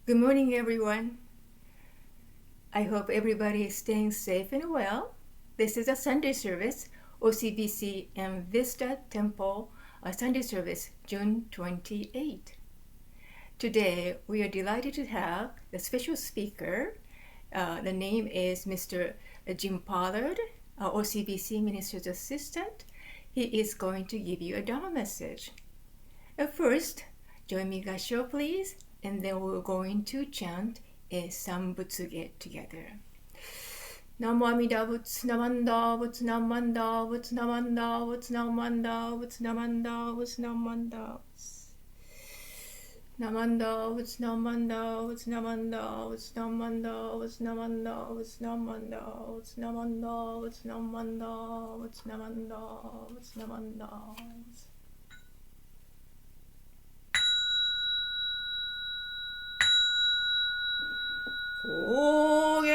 Good morning, everyone. I hope everybody is staying safe and well. This is a Sunday service, OCBC and Vista Temple, a Sunday service, June 28. Today, we are delighted to have the special speaker. The name is Mr. Jim Pollard, OCBC Minister's Assistant. He is going to give you a Dharma message. First, join me Gasho, please, and then we're going to chant a Sambutsuge together. Namo Amida Butsu Namanda Butsu Namanda Butsu Namanda Butsu Namanda Butsu Namanda Butsu Namanda Namanda Butsu Namanda Butsu Namanda Butsu Namanda Butsu Namanda Butsu Namanda Butsu Namanda Butsu Namanda Butsu Namanda Butsu Namanda. 고갱기기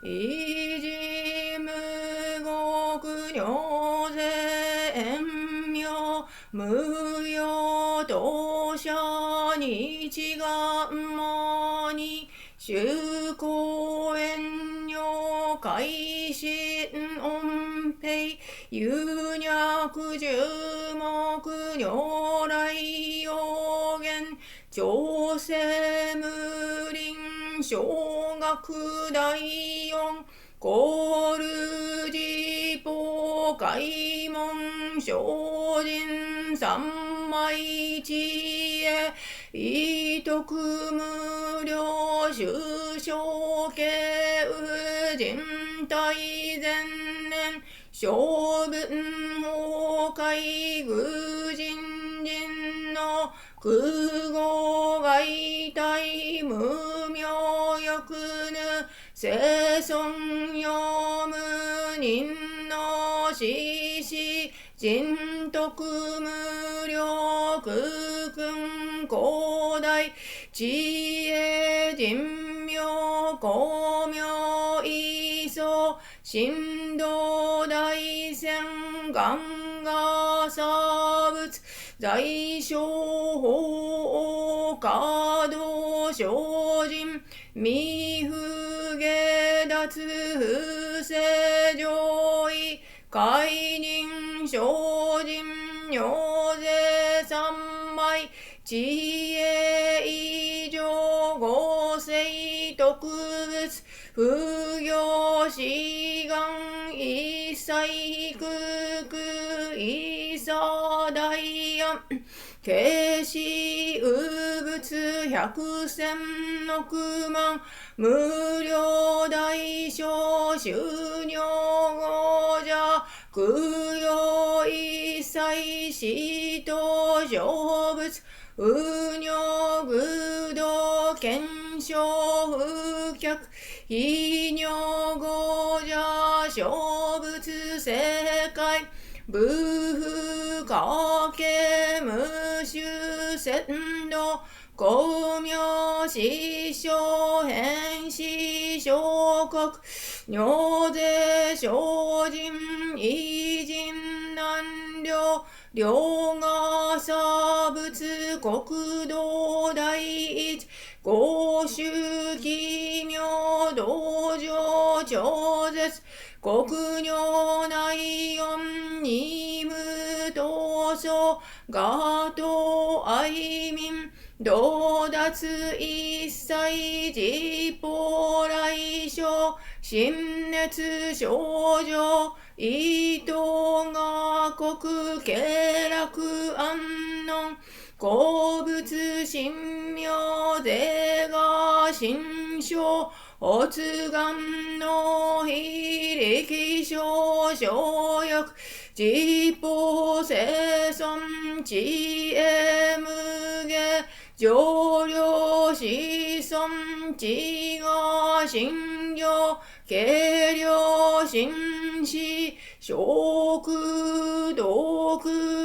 이지무곡녀세엠묘 무여도샤니지감머니 슈코엔요 가이신옴페이 윤야쿠주목녀라이요겐 조세무링 쇼가쿠다이용 고르지보 가이몽 쇼진 삼마이지에 이토쿠무료 슈쇼케 우진타이젠넨 쇼분호카이구진진노 그고가이타이 무묘역은 세성여문인너시시 진토쿠무료 극근고다이 지혜진묘 고묘이소 신도다이생강가사仏在所가도쇼진 미후계다츠후세조이 가이닝쇼진 요세삼마이 지혜이조고세이토쿠仏 부교시강 이사이크크 이사다이암 계시우仏百千億万 無料大小修行者 供養一切使徒成仏 運用具道検証不客非尿語者成仏世界部不可見無臭鮮度公明師匠変師小国尿税精進偉人難量両が差仏国土第一公衆奇妙道場超絶国尿内音二無闘争ガト愛民道達一切実法来生心熱症状意図が国経絡安穏鉱物神妙税が心象発願の非力症小欲実法生存知恵無下上領子孫知が信行軽量心死食毒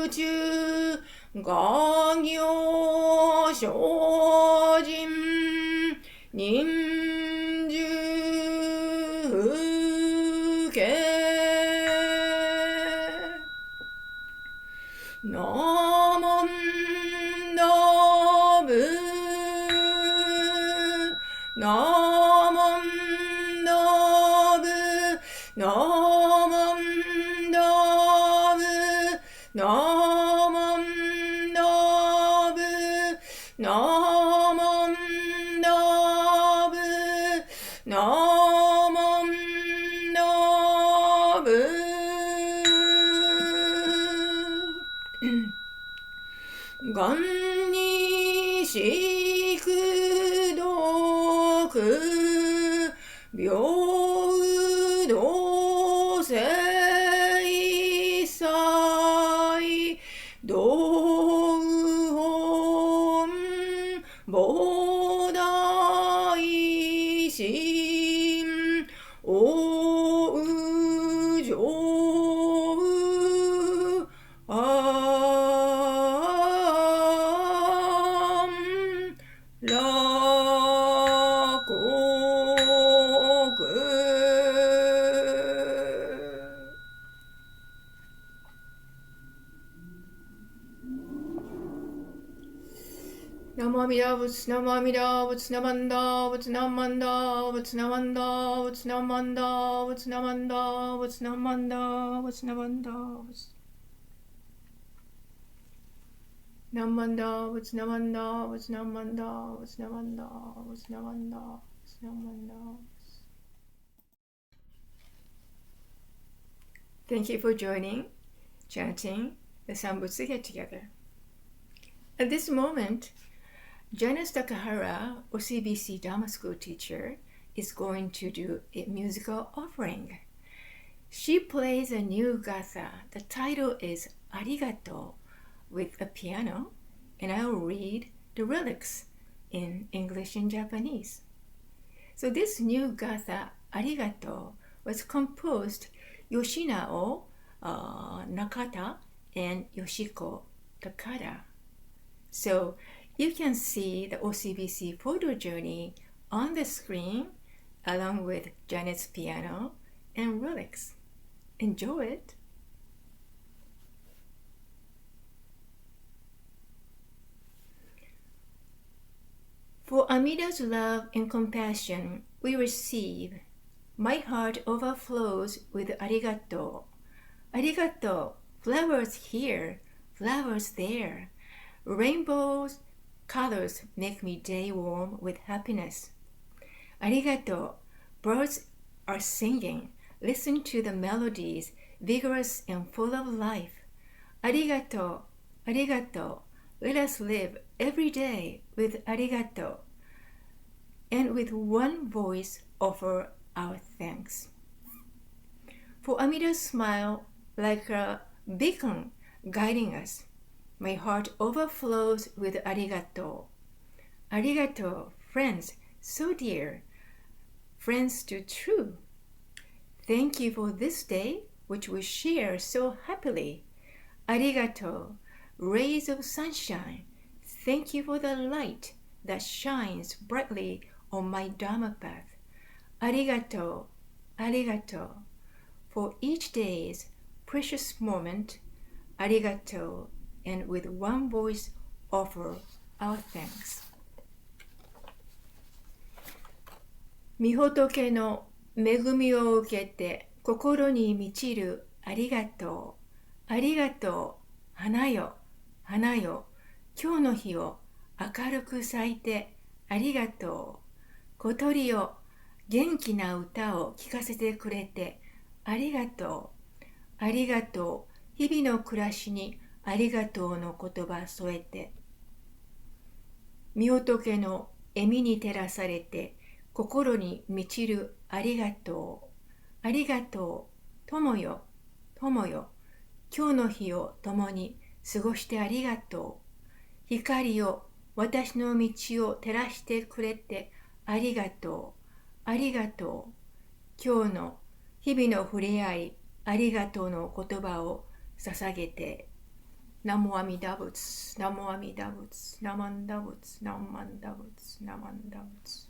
中画行精進忍術不敬南無 나만다브 나만다브 나만다브 나만다브 나만다브 간니식독 묘도세이사이 노음 보다이심 오의조의 Namamida Vutnamamida Vutnamanda Vutnamanda Vutnamanda Vutnamanda Vutnamanda Vutnamanda Vutnamanda Namanda Vutnamanda Vutnamanda Vutnamanda Vutnamanda Vutnamanda. Thank you for joining, chanting the Sambutsu Get Together. At this moment, Janice Takahara, OCBC Dharma School teacher, is going to do a musical offering. She plays a new gatha. The title is Arigato with a piano, and I'll read the lyrics in English and Japanese. So this new gatha, Arigato, was composed Yoshinao Nakata and Yoshiko Takada. So you can see the OCBC photo journey on the screen along with Janet's piano and lyrics. Enjoy it! For Amida's love and compassion we receive, my heart overflows with arigato. Arigato, flowers here, flowers there. Rainbows, colors make me day warm with happiness. Arigato, birds are singing. Listen to the melodies, vigorous and full of life. Arigato, arigato, let us live every day with arigato, and with one voice offer our thanks. For Amida's smile, like a beacon guiding us, my heart overflows with arigato. Arigato, friends, so dear, friends too true. Thank you for this day, which we share so happily. Arigato, rays of sunshine, thank you for the light that shines brightly on my Dharma path. Arigato, arigato, for each day's precious moment. Arigato, and with one voice offer our thanks. 御仏の恵みを受けて心に満ちるありがとう。ありがとう。花よ、花よ。今日の日を明るく咲いてありがとう。小鳥よ、元気な歌を聴かせてくれてありがとう。ありがとう。日々の暮らしにありがとうの言葉添えて。御仏の笑みに照らされて心に満ちるありがとう。ありがとう。友よ、友よ。今日の日を共に過ごしてありがとう。光を私の道を照らしてくれてありがとう。ありがとう。今日の日々の触れ合い、ありがとうの言葉を捧げて。ナモアミダ仏、ナモアミダ仏、ナマンダ仏、ナマンダ仏、ナマンダ仏。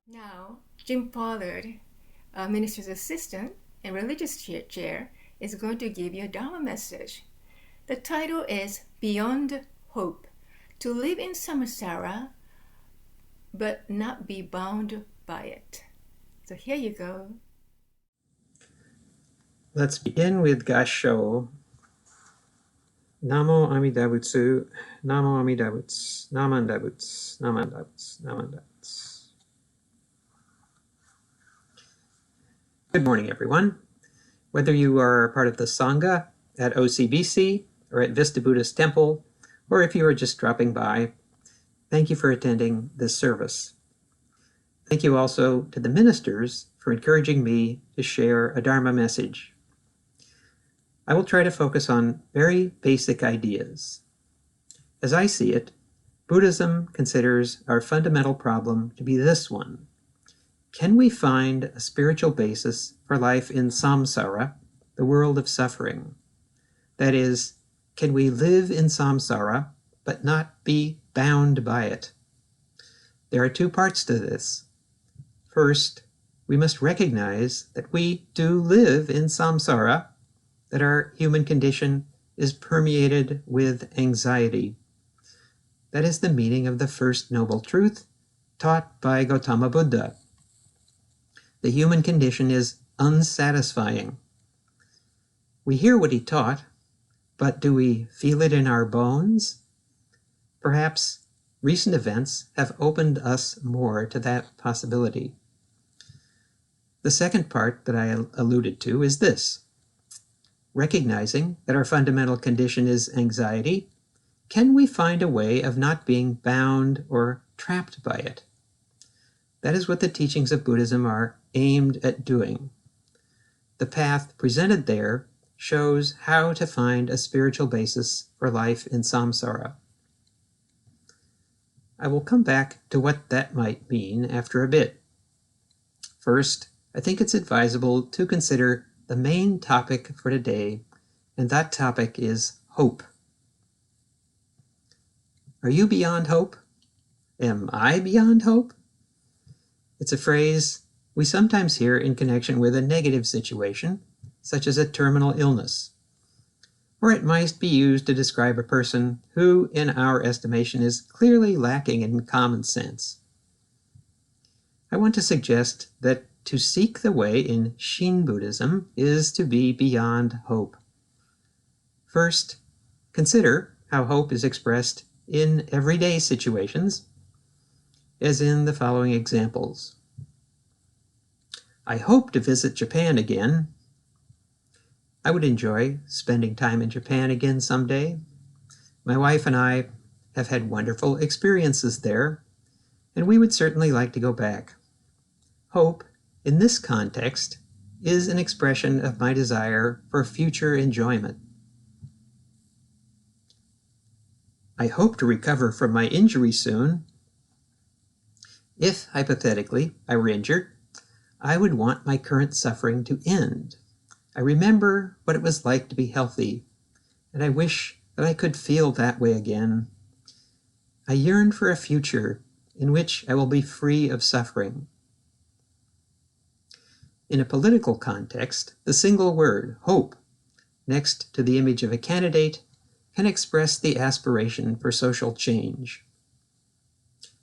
Now, Jim Pollard, a minister's assistant and religious chair, is going to give you a Dharma message. The title is Beyond Hope, to live in Samsara but not be bound by it. So here you go. Let's begin with Gasho. Namo Amida Butsu, Namo Amida Butsu, Namanda Butsu, Namanda Butsu, Namanda Butsu. Good morning, everyone. Whether you are part of the Sangha at OCBC or at Vista Buddhist Temple, or if you are just dropping by, thank you for attending this service. Thank you also to the ministers for encouraging me to share a Dharma message. I will try to focus on very basic ideas. As I see it, Buddhism considers our fundamental problem to be this one. Can we find a spiritual basis for life in samsara, the world of suffering? That is, can we live in samsara but not be bound by it? There are two parts to this. First, we must recognize that we do live in samsara, that our human condition is permeated with anxiety. That is the meaning of the first noble truth taught by Gautama Buddha. The human condition is unsatisfying. We hear what he taught, but do we feel it in our bones? Perhaps recent events have opened us more to that possibility. The second part that I alluded to is this. Recognizing that our fundamental condition is anxiety, can we find a way of not being bound or trapped by it? That is what the teachings of Buddhism are aimed at doing. The path presented there shows how to find a spiritual basis for life in samsara. I will come back to what that might mean after a bit. First, I think it's advisable to consider the main topic for today, and that topic is hope. Are you beyond hope? Am I beyond hope? It's a phrase we sometimes hear in connection with a negative situation, such as a terminal illness. Or it might be used to describe a person who, in our estimation, is clearly lacking in common sense. I want to suggest that to seek the way in Shin Buddhism is to be beyond hope. First, consider how hope is expressed in everyday situations, as in the following examples. I hope to visit Japan again. I would enjoy spending time in Japan again someday. My wife and I have had wonderful experiences there, and we would certainly like to go back. Hope, in this context, is an expression of my desire for future enjoyment. I hope to recover from my injury soon. If, hypothetically, I were injured, I would want my current suffering to end. I remember what it was like to be healthy, and I wish that I could feel that way again. I yearn for a future in which I will be free of suffering. In a political context, the single word, hope, next to the image of a candidate, can express the aspiration for social change.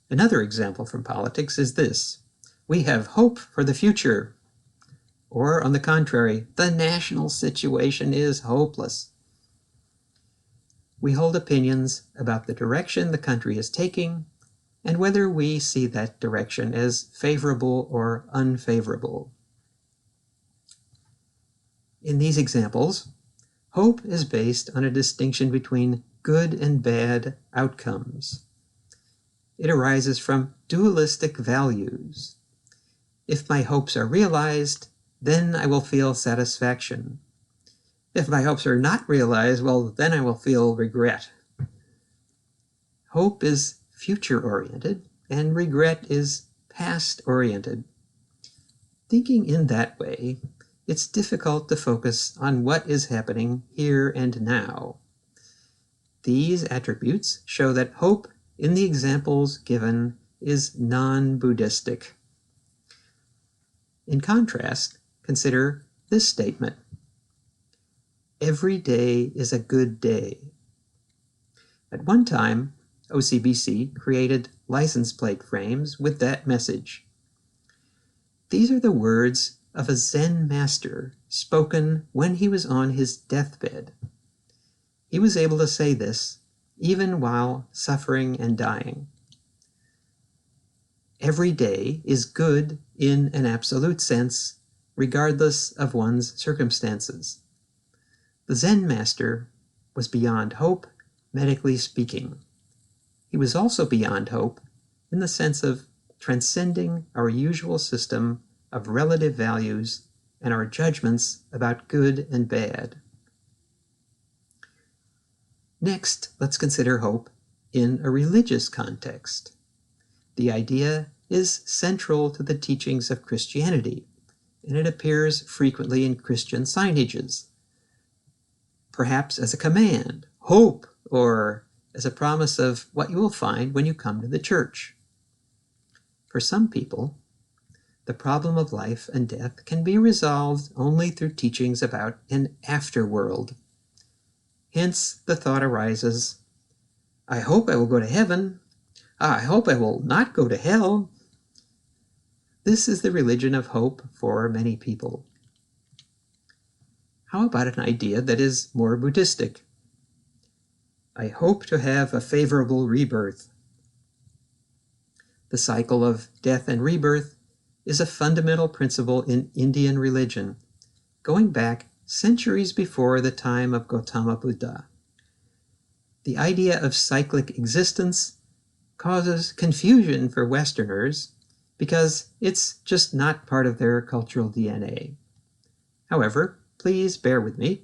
Another example from politics is this. We have hope for the future. Or, on the contrary, the national situation is hopeless. We hold opinions about the direction the country is taking and whether we see that direction as favorable or unfavorable. In these examples, hope is based on a distinction between good and bad outcomes. It arises from dualistic values. If my hopes are realized, then I will feel satisfaction. If my hopes are not realized, well, then I will feel regret. Hope is future-oriented, and regret is past-oriented. Thinking in that way, it's difficult to focus on what is happening here and now. These attributes show that hope in the examples given is non-Buddhistic. In contrast, consider this statement: every day is a good day. At one time, OCBC created license plate frames with that message. These are the words of a Zen master spoken when he was on his deathbed. He was able to say this even while suffering and dying. Every day is good in an absolute sense, regardless of one's circumstances. The Zen master was beyond hope, medically speaking. He was also beyond hope in the sense of transcending our usual system of relative values and our judgments about good and bad. Next, let's consider hope in a religious context. The idea is central to the teachings of Christianity, and it appears frequently in Christian signages, perhaps as a command, hope, or as a promise of what you will find when you come to the church. For some people, the problem of life and death can be resolved only through teachings about an afterworld. Hence, the thought arises, I hope I will go to heaven. I hope I will not go to hell. This is the religion of hope for many people. How about an idea that is more Buddhistic? I hope to have a favorable rebirth. The cycle of death and rebirth is a fundamental principle in Indian religion, going back centuries before the time of Gautama Buddha. The idea of cyclic existence causes confusion for Westerners because it's just not part of their cultural DNA. However, please bear with me.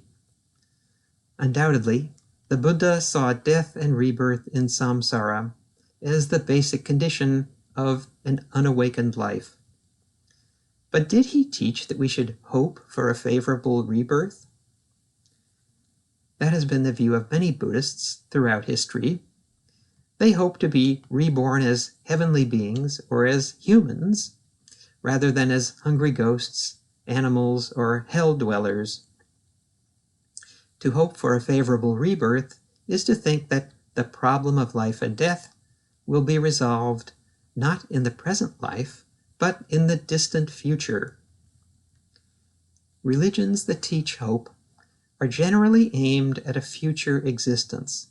Undoubtedly, the Buddha saw death and rebirth in Samsara as the basic condition of an unawakened life. But did he teach that we should hope for a favorable rebirth? That has been the view of many Buddhists throughout history. They hope to be reborn as heavenly beings or as humans, rather than as hungry ghosts, animals, or hell dwellers. To hope for a favorable rebirth is to think that the problem of life and death will be resolved not in the present life, but in the distant future. Religions that teach hope are generally aimed at a future existence.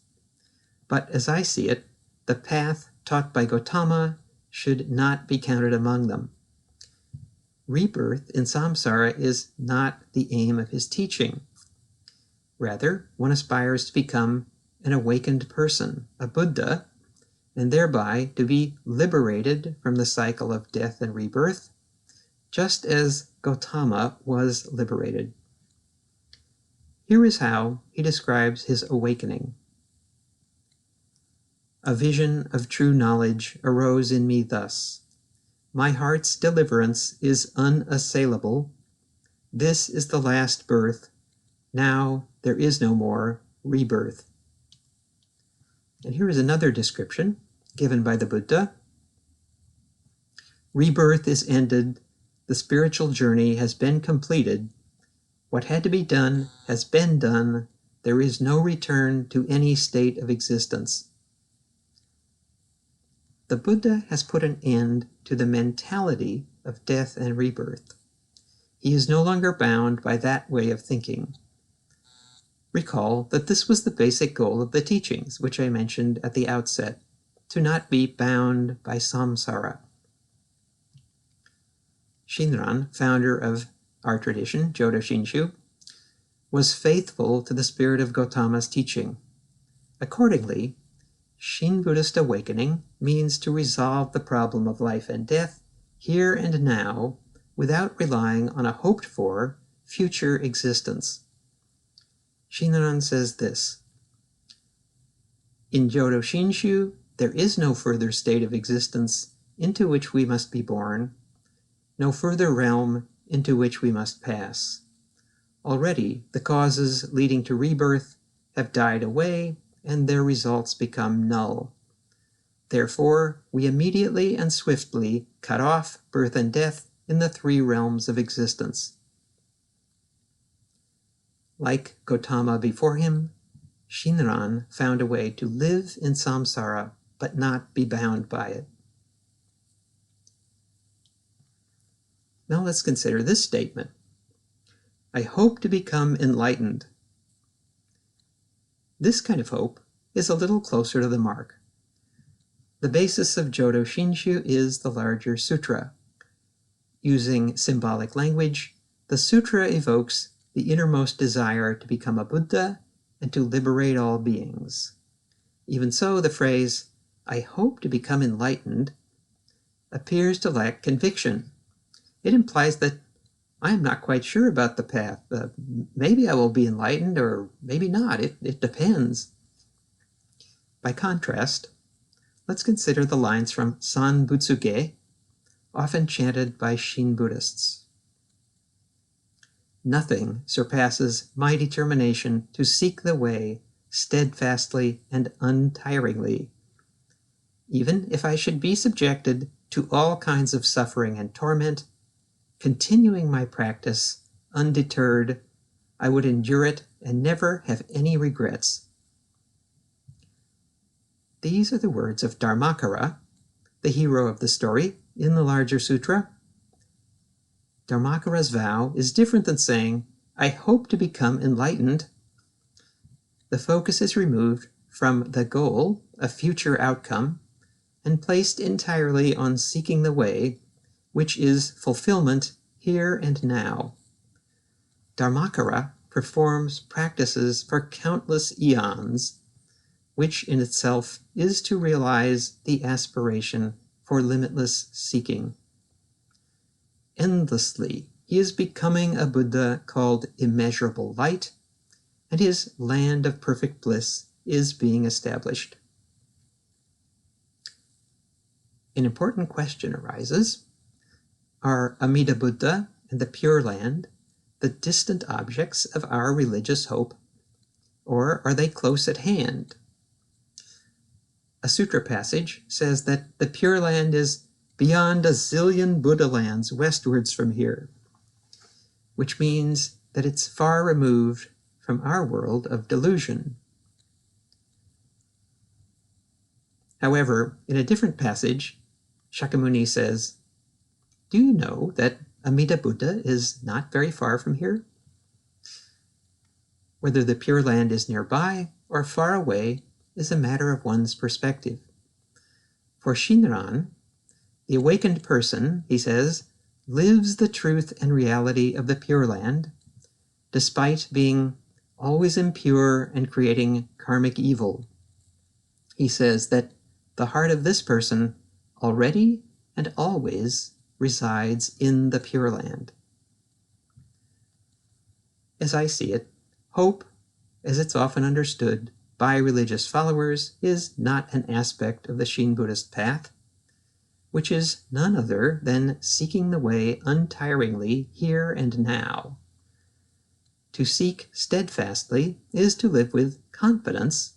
But as I see it, the path taught by Gautama should not be counted among them. Rebirth in samsara is not the aim of his teaching. Rather, one aspires to become an awakened person, a Buddha, and thereby to be liberated from the cycle of death and rebirth, just as Gautama was liberated. Here is how he describes his awakening. A vision of true knowledge arose in me thus. My heart's deliverance is unassailable. This is the last birth. Now there is no more rebirth. And here is another description given by the Buddha. Rebirth is ended. The spiritual journey has been completed. What had to be done has been done. There is no return to any state of existence. The Buddha has put an end to the mentality of death and rebirth. He is no longer bound by that way of thinking. Recall that this was the basic goal of the teachings, which I mentioned at the outset, to not be bound by samsara. Shinran, founder of our tradition, Jodo Shinshu, was faithful to the spirit of Gautama's teaching. Accordingly, Shin Buddhist awakening means to resolve the problem of life and death here and now without relying on a hoped-for future existence. Shinran says this, in Jodo Shinshu, there is no further state of existence into which we must be born, no further realm into which we must pass. Already, the causes leading to rebirth have died away, and their results become null. Therefore, we immediately and swiftly cut off birth and death in the three realms of existence. Like Gautama before him, Shinran found a way to live in samsara but not be bound by it. Now let's consider this statement. I hope to become enlightened. This kind of hope is a little closer to the mark. The basis of Jodo Shinshu is the larger sutra. Using symbolic language, the sutra evokes the innermost desire to become a Buddha and to liberate all beings. Even so, the phrase, I hope to become enlightened, appears to lack conviction. It implies that I am not quite sure about the path. Maybe I will be enlightened or maybe not. It depends. By contrast, let's consider the lines from San Butsuge, often chanted by Shin Buddhists. Nothing surpasses my determination to seek the way steadfastly and untiringly. Even if I should be subjected to all kinds of suffering and torment, continuing my practice undeterred, I would endure it and never have any regrets. These are the words of Dharmakara, the hero of the story in the larger sutra. Dharmakara's vow is different than saying, I hope to become enlightened. The focus is removed from the goal, a future outcome, and placed entirely on seeking the way, which is fulfillment here and now. Dharmakara performs practices for countless eons, which in itself is to realize the aspiration for limitless seeking. Endlessly, he is becoming a Buddha called immeasurable light, and his land of perfect bliss is being established. An important question arises. Are Amida Buddha and the Pure Land the distant objects of our religious hope, or are they close at hand? A sutra passage says that the Pure Land is beyond a zillion Buddha lands westwards from here, which means that it's far removed from our world of delusion. However, in a different passage, Shakyamuni says, do you know that Amida Buddha is not very far from here? Whether the Pure Land is nearby or far away is a matter of one's perspective. For Shinran, the awakened person, he says, lives the truth and reality of the Pure Land, despite being always impure and creating karmic evil. He says that the heart of this person already and always resides in the Pure Land. As I see it, hope, as it's often understood by religious followers, is not an aspect of the Shin Buddhist path, which is none other than seeking the way untiringly here and now. To seek steadfastly is to live with confidence,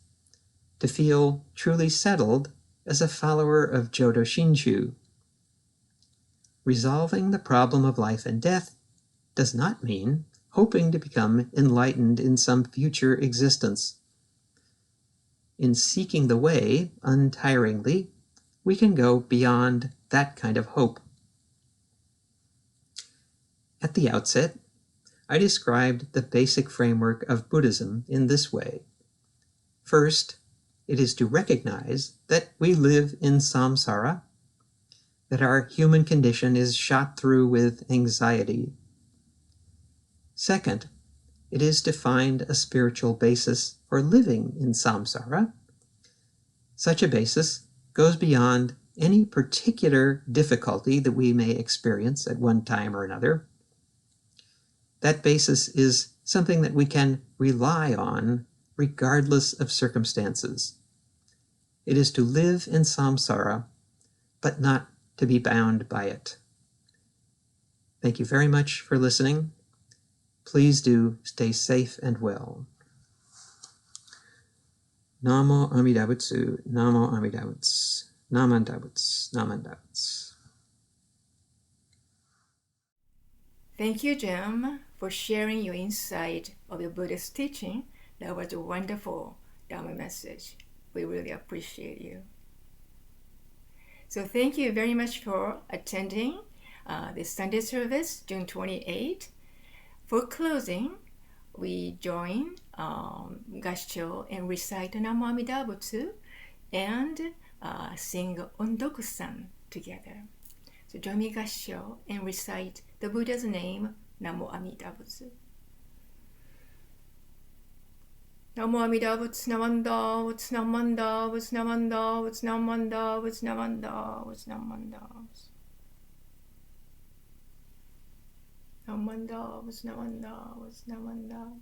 to feel truly settled as a follower of Jodo Shinshu. Resolving the problem of life and death does not mean hoping to become enlightened in some future existence. In seeking the way untiringly, we can go beyond that kind of hope. At the outset, I described the basic framework of Buddhism in this way. First, it is to recognize that we live in samsara, that our human condition is shot through with anxiety. Second, it is to find a spiritual basis for living in samsara. Such a basis goes beyond any particular difficulty that we may experience at one time or another. That basis is something that we can rely on regardless of circumstances. It is to live in samsara, but not to be bound by it. Thank you very much for listening. Please do stay safe and well. Namo Amida Butsu, Namo Amida Butsu, Naman Dabuts, Naman Dabuts. Thank you, Jim, for sharing your insight of the Buddhist teaching. That was a wonderful Dharma message. We really appreciate you. So thank you very much for attending this Sunday service, June 28th. For closing, we join Gassho and recite Namo Amida Butsu and sing Ondoku-san together. So join me Gassho and recite the Buddha's name, Namo Amida Butsu. Namo Amida Butsu Namanda, Butsu Namanda, Butsu Namanda, Butsu Namanda, Butsu Namanda, Butsu Namanda. Namanda, Butsu Namanda, Butsu Namanda.